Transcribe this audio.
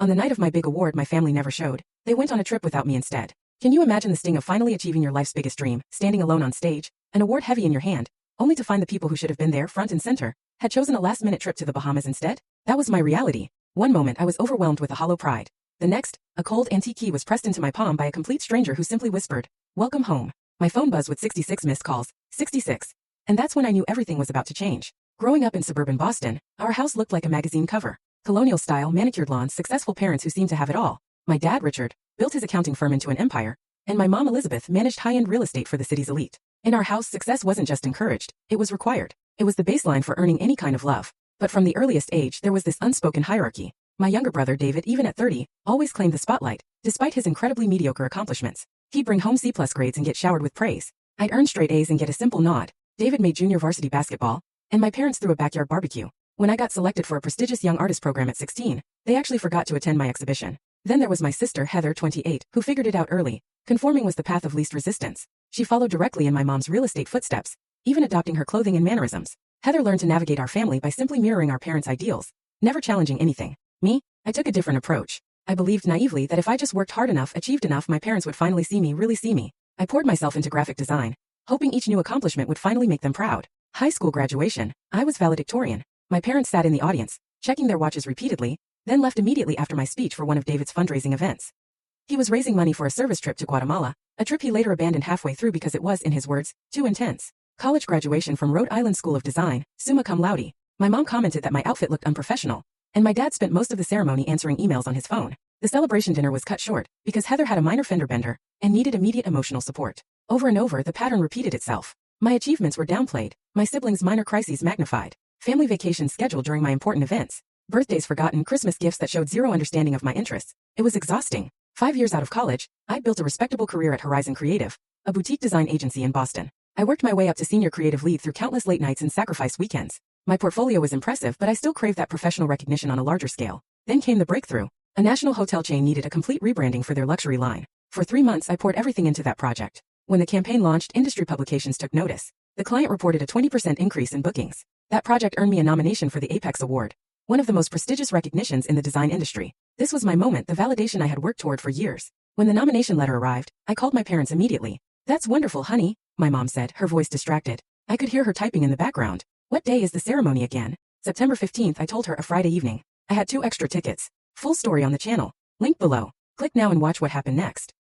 On the night of my big award, my family never showed. They went on a trip without me instead. Can you imagine the sting of finally achieving your life's biggest dream, standing alone on stage, an award heavy in your hand, only to find the people who should have been there front and center had chosen a last-minute trip to the Bahamas instead? That was my reality. One moment I was overwhelmed with a hollow pride. The next, a cold antique key was pressed into my palm by a complete stranger who simply whispered, "Welcome home." My phone buzzed with 66 missed calls. 66. And that's when I knew everything was about to change. Growing up in suburban Boston, our house looked like a magazine cover. Colonial-style, manicured lawns, successful parents who seemed to have it all. My dad, Richard, built his accounting firm into an empire, and my mom, Elizabeth, managed high-end real estate for the city's elite. In our house, success wasn't just encouraged, it was required. It was the baseline for earning any kind of love. But from the earliest age, there was this unspoken hierarchy. My younger brother, David, even at 30, always claimed the spotlight, despite his incredibly mediocre accomplishments. He'd bring home C+ grades and get showered with praise. I'd earn straight A's and get a simple nod. David made junior varsity basketball, and my parents threw a backyard barbecue. When I got selected for a prestigious young artist program at 16, they actually forgot to attend my exhibition. Then there was my sister, Heather, 28, who figured it out early. Conforming was the path of least resistance. She followed directly in my mom's real estate footsteps, even adopting her clothing and mannerisms. Heather learned to navigate our family by simply mirroring our parents' ideals, never challenging anything. Me? I took a different approach. I believed naively that if I just worked hard enough, achieved enough, my parents would finally see me, really see me. I poured myself into graphic design, hoping each new accomplishment would finally make them proud. High school graduation. I was valedictorian. My parents sat in the audience, checking their watches repeatedly, then left immediately after my speech for one of David's fundraising events. He was raising money for a service trip to Guatemala, a trip he later abandoned halfway through because it was, in his words, too intense. College graduation from Rhode Island School of Design, summa cum laude. My mom commented that my outfit looked unprofessional, and my dad spent most of the ceremony answering emails on his phone. The celebration dinner was cut short because Heather had a minor fender bender and needed immediate emotional support. Over and over, the pattern repeated itself. My achievements were downplayed, my siblings' minor crises magnified, family vacations scheduled during my important events, birthdays forgotten, Christmas gifts that showed zero understanding of my interests. It was exhausting. 5 years out of college, I'd built a respectable career at Horizon Creative, a boutique design agency in Boston. I worked my way up to senior creative lead through countless late nights and sacrificed weekends. My portfolio was impressive, but I still craved that professional recognition on a larger scale. Then came the breakthrough. A national hotel chain needed a complete rebranding for their luxury line. For 3 months, I poured everything into that project. When the campaign launched, industry publications took notice. The client reported a 20% increase in bookings. That project earned me a nomination for the Apex Award, one of the most prestigious recognitions in the design industry. This was my moment, the validation I had worked toward for years. When the nomination letter arrived, I called my parents immediately. "That's wonderful, honey," my mom said, her voice distracted. I could hear her typing in the background. "What day is the ceremony again?" "September 15th, I told her, a Friday evening. I had 2 extra tickets. Full story on the channel. Link below. Click now and watch what happened next.